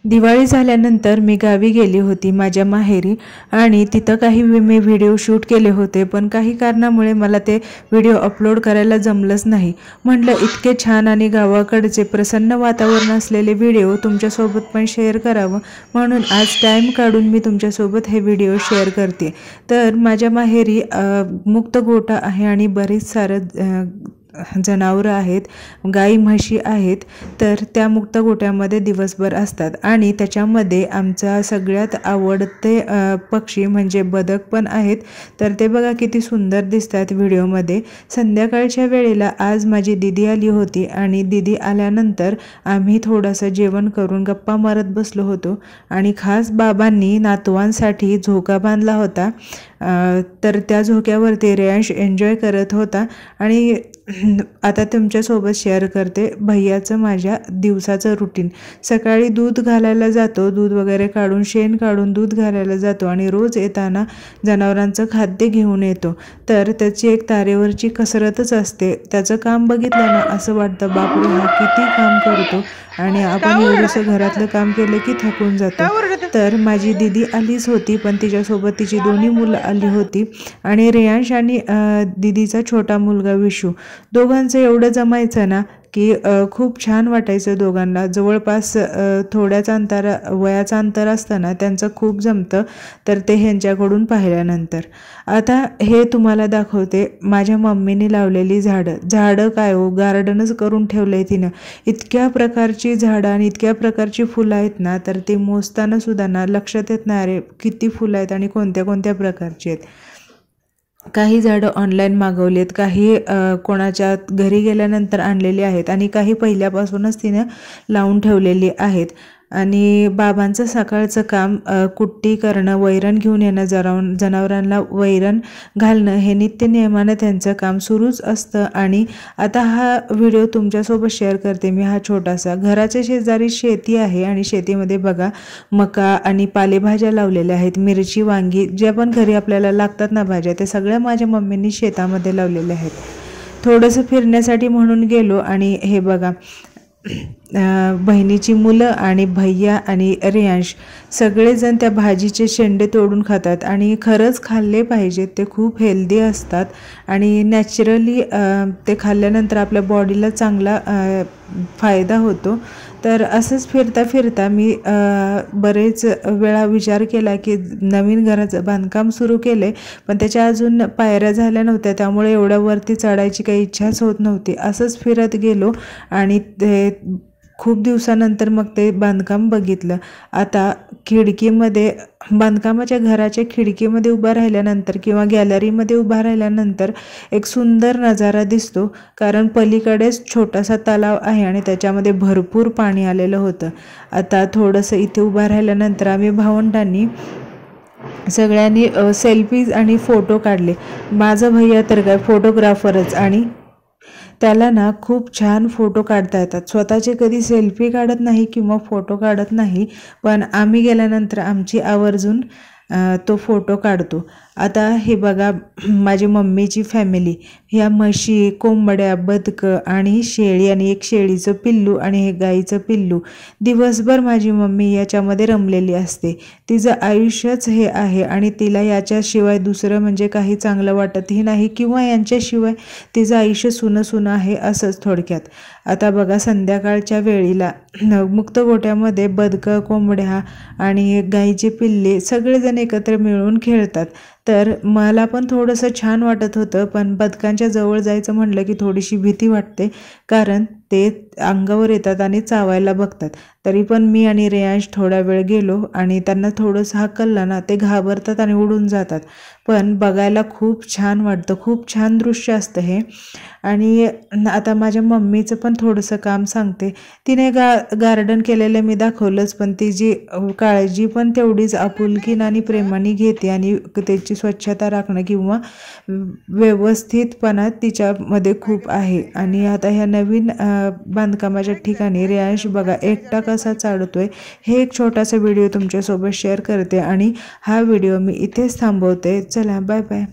दिवाळी झाल्यानंतर मी गावी गेली होती माझ्या माहेरी आणि तिथं काही मी व्हिडिओ शूट केले होते, पण काही कारणामुळे मला ते व्हिडिओ अपलोड करायला जमलंच नाही। म्हटलं इतके छान आणि गावाकडचे प्रसन्न वातावरण असलेले व्हिडिओ तुमच्यासोबत पण शेअर करावं, म्हणून आज टाइम काढून मी तुमच्यासोबत हे व्हिडिओ शेअर करते। तर माझ्या माहेरी मुक्त गोठा आहे आणि बरेच सारं जनावरं आहेत, गाई म्हशी आहेत। तर त्या मुक्त गोठ्यामध्ये दिवसभर असतात आणि त्याच्यामध्ये आमचा सगळ्यात आवडते पक्षी म्हणजे बदक पण आहेत। तर ते बघा किती सुंदर दिसतात व्हिडिओमध्ये। संध्याकाळच्या वेळेला आज माझी दीदी आली होती आणि दीदी आल्यानंतर आम्ही थोडंसं जेवण करून गप्पा मारत बसलो होतो आणि खास बाबांनी नातवांसाठी झोका बांधला होता। तर त्या झोक्यावरती रेयांश एन्जॉय करत होता आणि आता तुमच्यासोबत शेअर करते भैयाचं माझ्या दिवसाचं रुटीन। सकाळी दूध घालायला जातो, दूध वगैरे काढून शेण काढून दूध घालायला जातो आणि रोज येताना जनावरांचं खाद्य घेऊन येतो। तर त्याची एक तारेवरची कसरतच असते। त्याचं काम बघितलं ना असं वाटतं बापरे हा किती काम करतो आणि आपण एवढंसं घरातलं काम केलं की थकून जातो। तर माझी दीदी आलीच होती, पण तिच्यासोबत तिची दोन्ही मुलं आली होती आणि रेयांश आणि दीदीचा छोटा मुलगा विशू, दोघांचं एवढं जमायचं ना की खूप छान वाटायचं दोघांना। जवळपास थोड्याच वयाचं अंतर असताना त्यांचं खूप जमतं। तर ते ह्यांच्याकडून पाहिल्यानंतर आता हे तुम्हाला दाखवते माझ्या मम्मीने लावलेली झाडं काय हो, गार्डनच करून ठेवलंय तिनं। इतक्या प्रकारची झाडं आणि इतक्या प्रकारची फुलं आहेत ना, तर ते मोजताना सुद्धा ना लक्षात येत नाही अरे किती फुलं आहेत आणि कोणत्या कोणत्या प्रकारची आहेत। काही झाडं ऑनलाईन मागवलेत, काही कोणाच्या घरी गेल्यानंतर आणलेली आहेत आणि काही पहिल्यापासूनच तिने लावून ठेवलेली आहेत। आणि बाबांचं सकाळचं काम कुट्टी करणं, वैरण घेऊन येणं, जनावरांना वैरण घालणं हे नित्य नियमानं त्यांचं काम सुरूच असतं। आणि आता हा व्हिडिओ तुमच्यासोबत शेअर करते मी, हा छोटासा। घराच्या शेजारी शेती आहे आणि शेतीमध्ये बघा मका आणि पालेभाज्या लावलेल्या आहेत, मिरची, वांगी, ज्या पण घरी आपल्याला लागतात ना भाज्या, ते सगळ्या माझ्या मम्मींनी शेतामध्ये लावलेल्या आहेत। थोडंसं फिरण्यासाठी म्हणून गेलो आणि हे बघा बहिणीची मुलं आणि भैया आणि रेयांश सगळेजण त्या भाजीचे शेंडे तोडून खातात आणि खरंच खाल्ले पाहिजेत, ते खूप हेल्दी असतात आणि नॅचरली ते खाल्ल्यानंतर आपल्या बॉडीला चांगला फायदा होतो। तर असंच फिरता फिरता मी बरेच वेळा विचार केला की नवीन घराचं बांधकाम सुरू केले, पण त्याच्या अजून पायऱ्या झाल्या नव्हत्या, त्यामुळे एवढ्या वरती चढायची काही इच्छाच होत नव्हती। असंच फिरत गेलो आणि ते खूप दिवसानंतर मग ते बांधकाम बघितलं। आता खिडकीमध्ये, बांधकामाच्या घराच्या खिडकीमध्ये उभा राहिल्यानंतर किंवा गॅलरीमध्ये उभा राहिल्यानंतर एक सुंदर नजारा दिसतो, कारण पलीकडेच छोटासा तलाव आहे आणि त्याच्यामध्ये भरपूर पाणी आलेलं होतं। आता थोडंसं इथे उभा राहिल्यानंतर आम्ही भावंडांनी सगळ्यांनी सेल्फीज आणि फोटो काढले। माझा भैया तर काय फोटोग्राफरच आणि त्याला ना खूप छान फोटो काढता येतात। स्वतःचे कधी सेल्फी काढत नाही किंवा फोटो काढत नाही, पण आम्ही गेल्यानंतर आमची आवर्जून तो फोटो काढतो। आता हे बघा माझी मम्मीची फॅमिली, ह्या म्हशी, कोंबड्या, बदकं आणि शेळी आणि एक शेळीचं पिल्लू आणि हे गाईचं पिल्लू, दिवसभर माझी मम्मी याच्यामध्ये रमलेली असते। तिचं आयुष्यच हे आहे आणि तिला याच्याशिवाय दुसरं म्हणजे काही चांगलं वाटतही नाही किंवा यांच्याशिवाय तिचं आयुष्य सुनं आहे असंच थोडक्यात। आता बघा संध्याकाळच्या वेळीला मुक्त गोठ्यामध्ये बदकं, कोंबड्या आणि गाईचे पिल्ले सगळेजण एकत्र मिळून खेळतात। तर मला पण थोडंसं छान वाटत होतं, पण बदकांच्या जवळ जायचं म्हटलं की थोडीशी भीती वाटते, कारण ते अंगावर येतात आणि चावायला बघतात। तरी पण मी आणि रेयांश थोडा वेळ गेलो आणि त्यांना थोडंसं हाकललं ना ते घाबरतात आणि उडून जातात, पण बघायला खूप छान वाटतं, खूप छान दृश्य असतं हे। आणि आता माझ्या मम्मीचं पण थोडंसं काम सांगते। तिने गार्डन केलेलं मी दाखवलंच, पण तिची काळजी पण तेवढीच आपुलकीन आणि प्रेमाने घेते आणि त्याची स्वच्छता राखणं किंवा व्यवस्थितपणा तिच्यामध्ये खूप आहे। आणि आता ह्या नवीन बांधकामाच्या ठिकाणी रेयांश बघा एकटा कसा चालतोय, हे एक छोटासा व्हिडिओ तुमच्यासोबत शेअर करते आणि हा व्हिडिओ मी इथेच थांबवते। चला बाय बाय।